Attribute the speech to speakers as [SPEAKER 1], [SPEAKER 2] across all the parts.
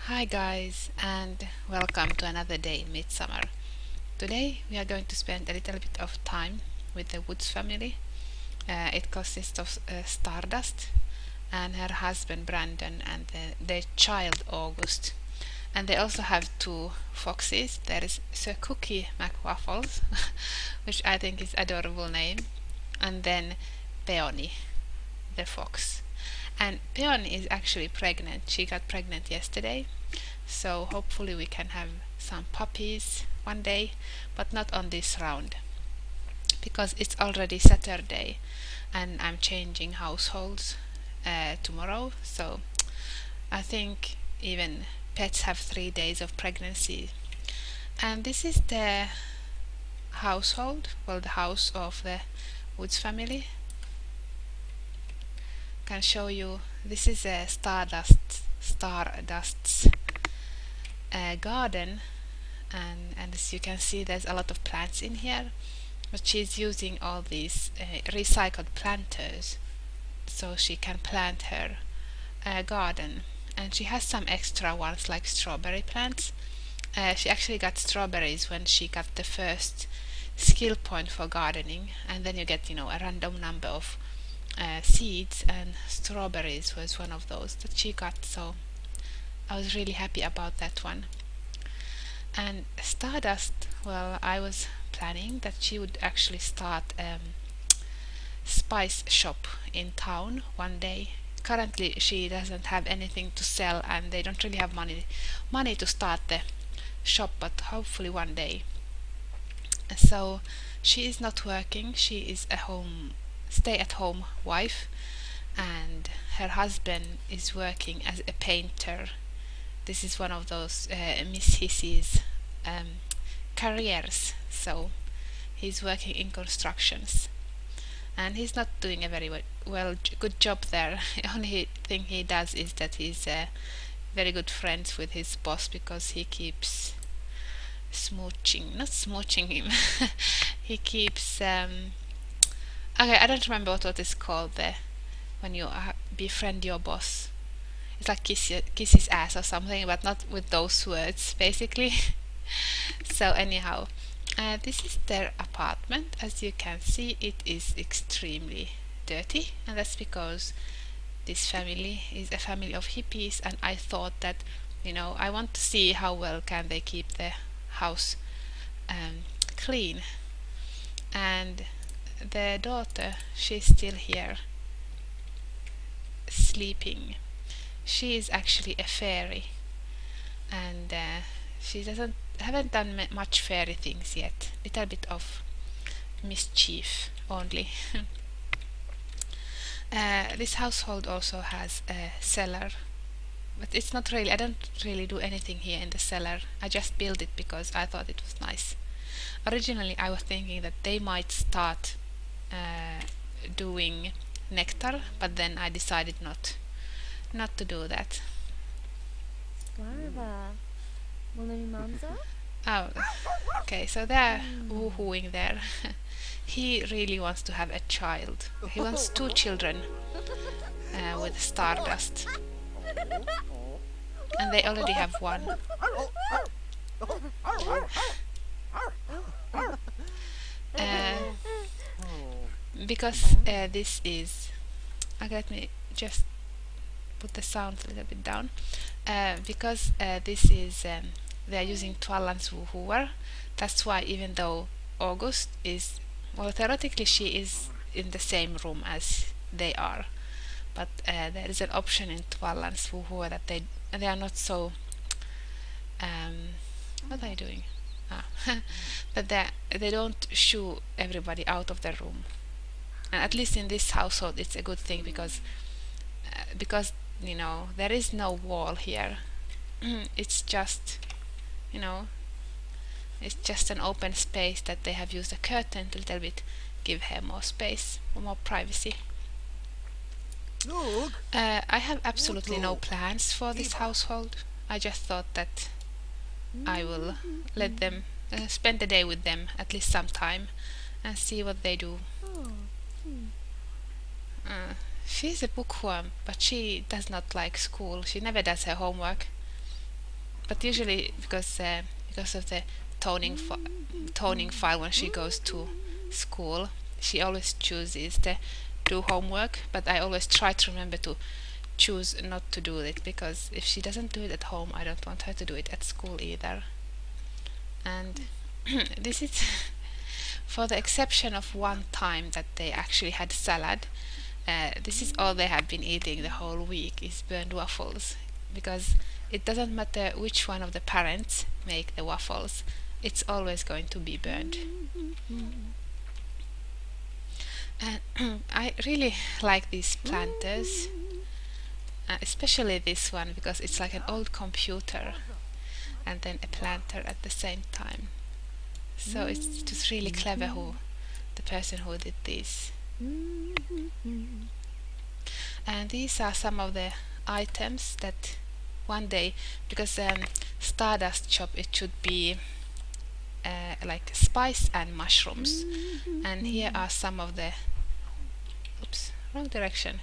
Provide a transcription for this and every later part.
[SPEAKER 1] Hi guys, and welcome to another day in Midsummer. Today we are going to spend a little bit of time with the Woods family. It consists of Stardust and her husband Brandon and their child August. And they also have two foxes. There is Sir Cookie McWaffles, which I think is adorable name, and then Peony, the fox. And Peony is actually pregnant. She got pregnant yesterday, so hopefully we can have some puppies one day, but not on this round because it's already Saturday and I'm changing households tomorrow, so I think even pets have 3 days of pregnancy. And this is the household, well, the house of the Woods family. Can show you, this is a Stardust's garden, and as you can see there's a lot of plants in here, but she's using all these recycled planters so she can plant her garden, and she has some extra ones like strawberry plants. She actually got strawberries when she got the first skill point for gardening, and then you get a random number of seeds, and strawberries was one of those that she got, so I was really happy about that one. And Stardust, well, I was planning that she would actually start spice shop in town one day. Currently she doesn't have anything to sell and they don't really have money to start the shop, but hopefully one day. So she is not working, she is a stay-at-home wife, and her husband is working as a painter. This is one of those Miss Hissy's careers, so he's working in constructions and he's not doing a very good job there. The only thing he does is that he's very good friends with his boss because he keeps not smooching him. He keeps okay, I don't remember what it's called there when you befriend your boss. It's like kiss his ass or something, but not with those words, basically. So anyhow, this is their apartment. As you can see, it is extremely dirty, and that's because this family is a family of hippies, and I thought that I want to see how well can they keep the house clean. And the daughter, she's still here sleeping. She is actually a fairy, and she haven't done much fairy things yet. Little bit of mischief only. This household also has a cellar, but it's not really, I don't really do anything here in the cellar. I just built it because I thought it was nice. Originally I was thinking that they might start doing nectar, but then I decided not to do that. Oh, okay, so they're woohooing there. He really wants to have a child. He wants 2 children with Stardust, and they already have one. Because this is, let me just put the sound a little bit down. Because this is they are using Twallan's woohooer, that's why even though August is, well, theoretically she is in the same room as they are, but there is an option in Twallan's woohooer that they are not so what are you doing? That they don't shoo everybody out of the room. And at least in this household it's a good thing because there is no wall here. It's just it's just an open space that they have used a curtain to a little bit give her more space, more privacy. I have absolutely no plans for this household. I just thought that I will let them spend the day with them at least some time and see what they do. She's a bookworm, but she does not like school. She never does her homework. but usually because of the toning file when she goes to school, she always chooses to do homework, but I always try to remember to choose not to do it, because if she doesn't do it at home, I don't want her to do it at school either. And this is for the exception of one time that they actually had salad. This is all they have been eating the whole week, is burned waffles, because it doesn't matter which one of the parents make the waffles, it's always going to be burned. And I really like these planters, especially this one, because it's like an old computer and then a planter at the same time. So it's just really clever the person who did this. And these are some of the items that one day, because Stardust shop, it should be like spice and mushrooms, and here are some of the wrong direction,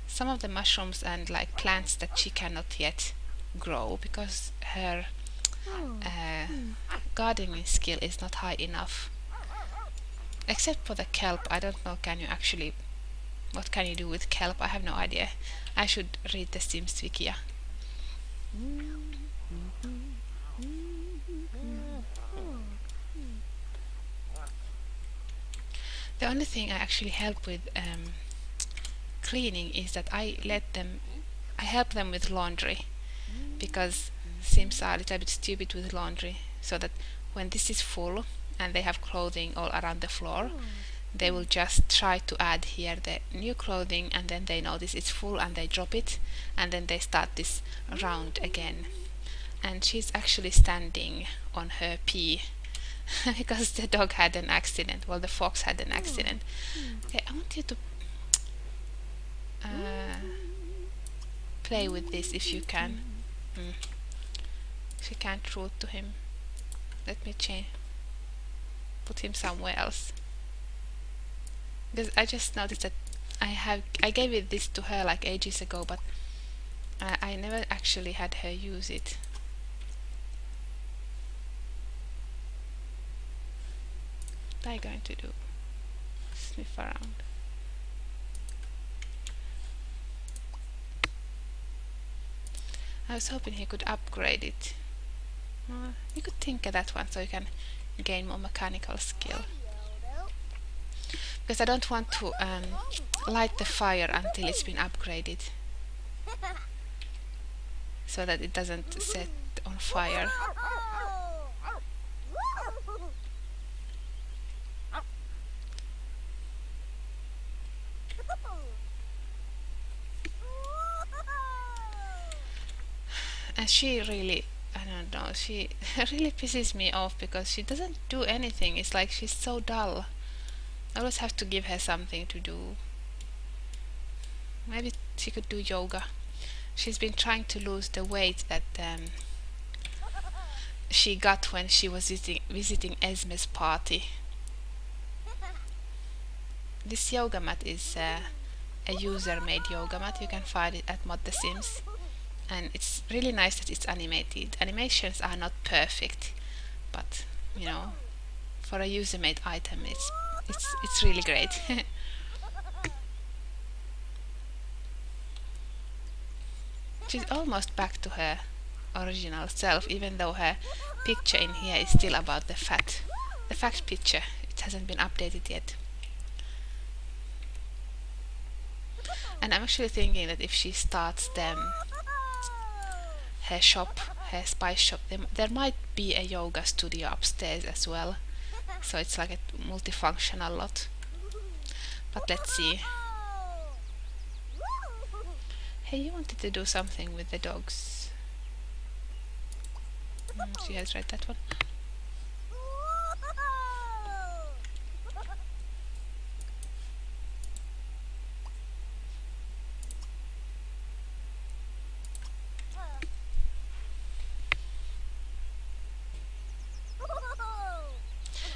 [SPEAKER 1] some of the mushrooms and like plants that she cannot yet grow because her gardening skill is not high enough. Except for the kelp, I don't know, what can you do with kelp? I have no idea. I should read the Sims Wikia. The only thing I actually help with cleaning is that I help them with laundry, because Sims are a little bit stupid with laundry, so that when this is full and they have clothing all around the floor, they will just try to add here the new clothing, and then they notice it's full and they drop it, and then they start this round again. And she's actually standing on her pee because the dog had an accident. Well, the fox had an accident. Okay, I want you to play with this if you can. She can't root to him. Let me put him somewhere else, because I just noticed that I gave it this to her like ages ago, but I never actually had her use it. What are you going to do? Sniff around. I was hoping he could upgrade it. You could think of that one so you can gain more mechanical skill. Because I don't want to light the fire until it's been upgraded, so that it doesn't set on fire. And she really, I don't know, she really pisses me off because she doesn't do anything. It's like she's so dull. I always have to give her something to do. Maybe she could do yoga. She's been trying to lose the weight that she got when she was visiting Esme's party. This yoga mat is a user-made yoga mat. You can find it at Mod the Sims. And it's really nice that it's animated. Animations are not perfect, but you know, for a user-made item, it's really great. She's almost back to her original self, even though her picture in here is still about the fat picture. It hasn't been updated yet. And I'm actually thinking that if she starts her shop, her spice shop, there might be a yoga studio upstairs as well, so it's like a multifunctional lot. But let's see. Hey, you wanted to do something with the dogs. She has read that one.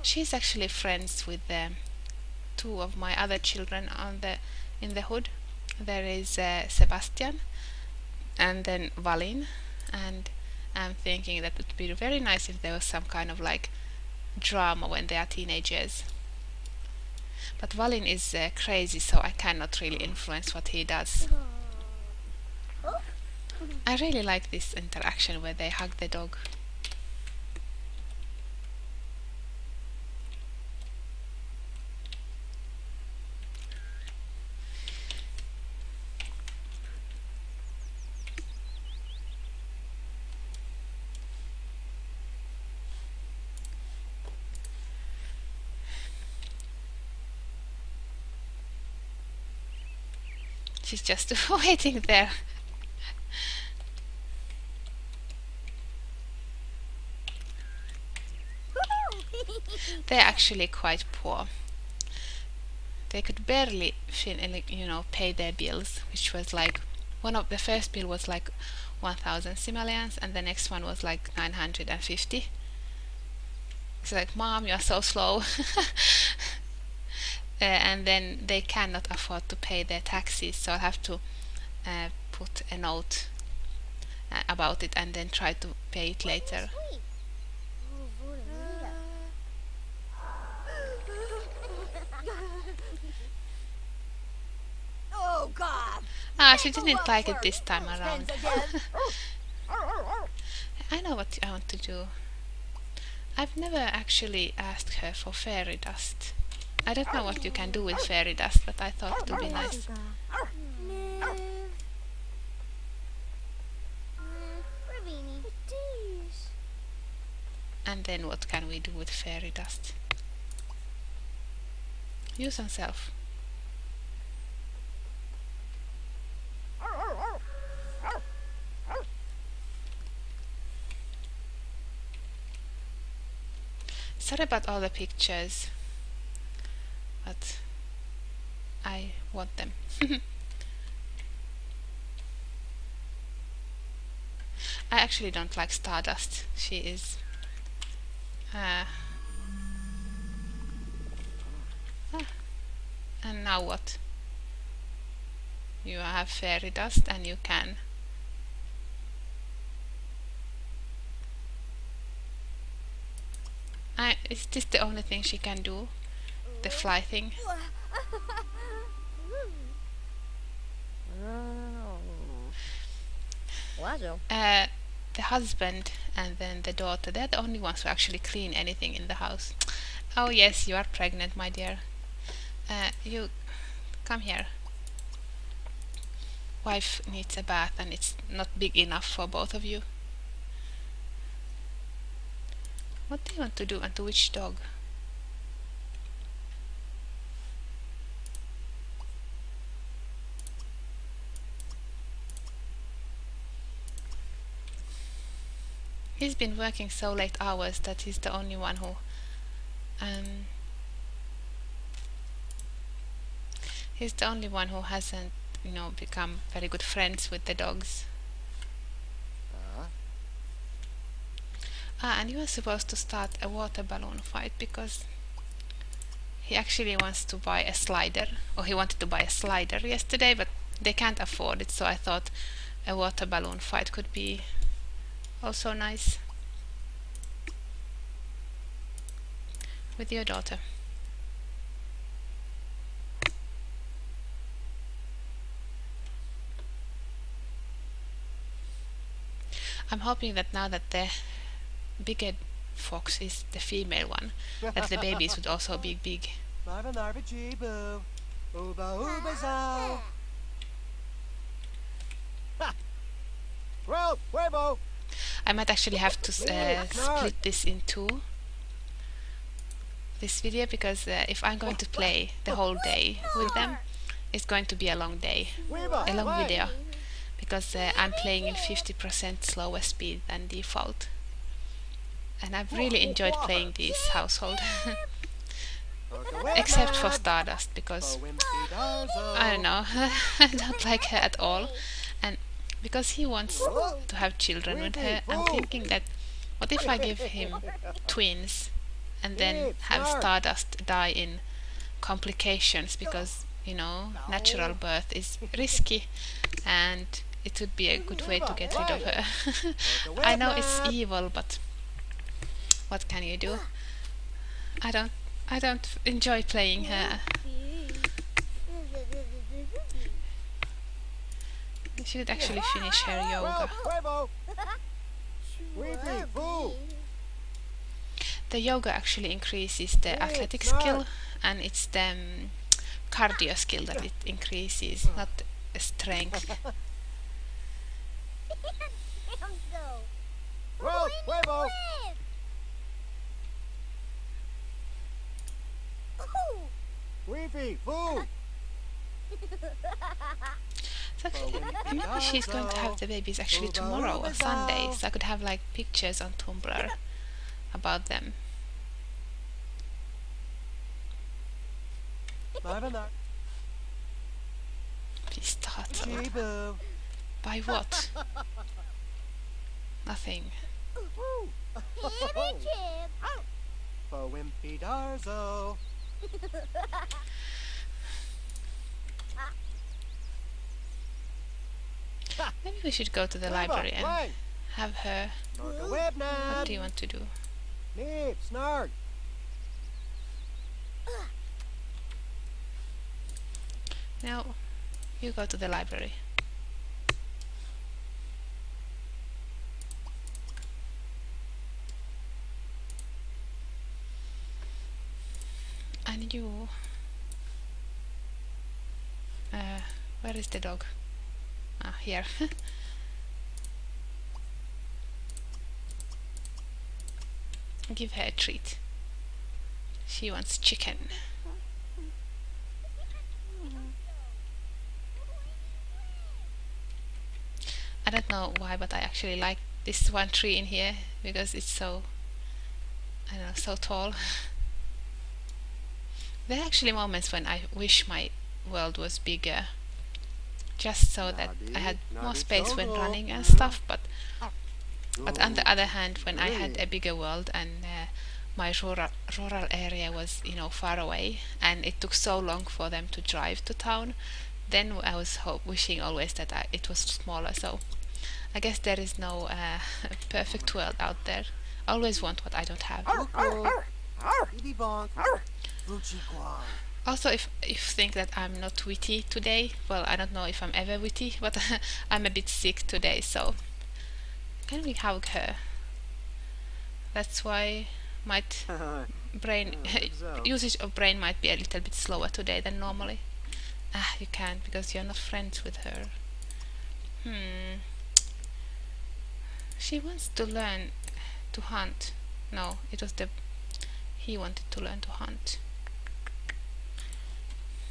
[SPEAKER 1] She's actually friends with two of my other children in the hood. There is Sebastian and then Valin, and I'm thinking that it would be very nice if there was some kind of like drama when they are teenagers. But Valin is crazy, so I cannot really influence what he does. I really like this interaction where they hug the dog. She's just waiting there. They're actually quite poor. They could barely, pay their bills, which was like one of the first bill was like 1,000 simoleons, and the next one was like 950. It's like, Mom, you are so slow. And then they cannot afford to pay their taxes, so I'll have to put a note about it and then try to pay it later.
[SPEAKER 2] Oh God!
[SPEAKER 1] Ah, she didn't like it this time around. I know what I want to do. I've never actually asked her for fairy dust. I don't know what you can do with fairy dust, but I thought it would be nice. And then what can we do with fairy dust? Use on self. Sorry about all the pictures, but I want them. I actually don't like Stardust. She is and now what? You have fairy dust and you can is this the only thing she can do? The fly thing? The husband and then the daughter, they're the only ones who actually clean anything in the house. Oh yes, you are pregnant, my dear. You come here. Wife needs a bath and it's not big enough for both of you. What do you want to do, and to which dog? He's been working so late hours that he's the only one who hasn't, become very good friends with the dogs. And you are supposed to start a water balloon fight because he actually wants to buy a slider, or he wanted to buy a slider yesterday, but they can't afford it, so I thought a water balloon fight could be also nice with your daughter. I'm hoping that now that the bigger fox is the female one, that the babies would also be big. I might actually have to split this in two, this video, because if I'm going to play the whole day with them, it's going to be a long day, a long video, because I'm playing in 50% slower speed than default. And I've really enjoyed playing this household. Except for Stardust, because I don't know, I don't like her at all. And because he wants to have children with her, I'm thinking that what if I give him twins and then have Stardust die in complications, because natural birth is risky, and it would be a good way to get rid of her. I know it's evil, but what can you do? I don't enjoy playing her. She should actually finish her yoga. The yoga actually increases the athletic skill, and it's the cardio skill that it increases, not strength. So maybe she's going to have the babies actually tomorrow or Sunday, so I could have like pictures on Tumblr about them. Pistachio. By what? Nothing. Maybe we should go to the library and have her. What do you want to do? No, you go to the library. And you... where is the dog? Ah, here. Give her a treat. She wants chicken. I don't know why, but I actually like this one tree in here because it's so, I don't know, so tall. There are actually moments when I wish my world was bigger, just so that I had more space when running and stuff, but on the other hand, when I had a bigger world and my rural area was, you know, far away, and it took so long for them to drive to town, then I was wishing always that it was smaller. So I guess there is no perfect world out there. I always want what I don't have. Also, if you think that I'm not witty today, well, I don't know if I'm ever witty, but I'm a bit sick today, so can we hug her? That's why might brain usage of brain might be a little bit slower today than normally. Ah, you can't because you're not friends with her. She wants to learn to hunt. No, it was he wanted to learn to hunt.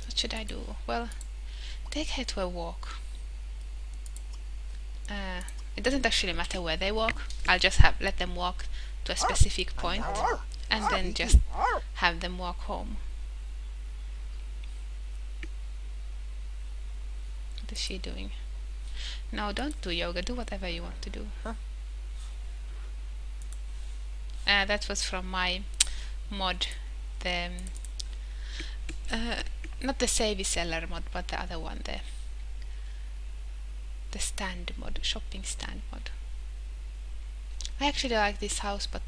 [SPEAKER 1] What should I do? Well, take her to a walk. It doesn't actually matter where they walk. I'll just let them walk to a specific point and then just have them walk home. What is she doing? No, don't do yoga. Do whatever you want to do. That was from my mod, the not the Savvy Seller mod, but the other one, the stand mod, shopping stand mod. I actually like this house, but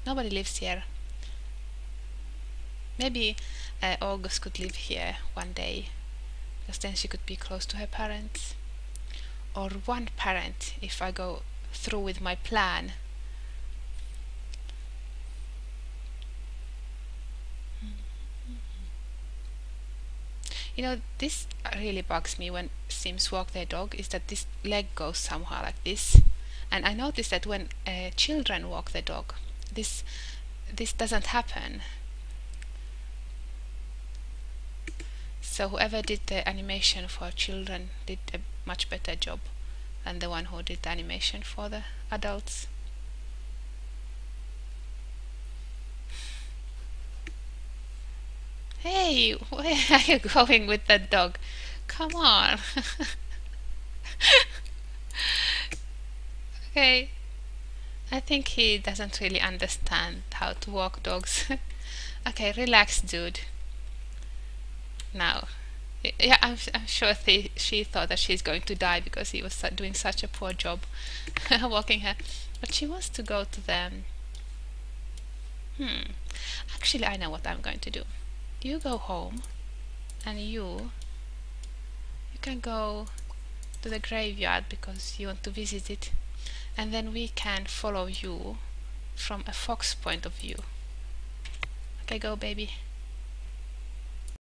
[SPEAKER 1] nobody lives here. Maybe August could live here one day, because then she could be close to her parents, or one parent if I go through with my plan. You know, this really bugs me when Sims walk their dog, is that this leg goes somehow like this. And I noticed that when children walk the dog, this doesn't happen. So whoever did the animation for children did a much better job than the one who did the animation for the adults. Hey, where are you going with that dog? Come on. Okay. I think he doesn't really understand how to walk dogs. Okay, relax, dude. Now, Yeah, I'm sure she thought that she's going to die because he was doing such a poor job walking her. But she wants to go to them. Actually, I know what I'm going to do. You go home, and you can go to the graveyard because you want to visit it, and then we can follow you from a fox point of view. Okay, go, baby.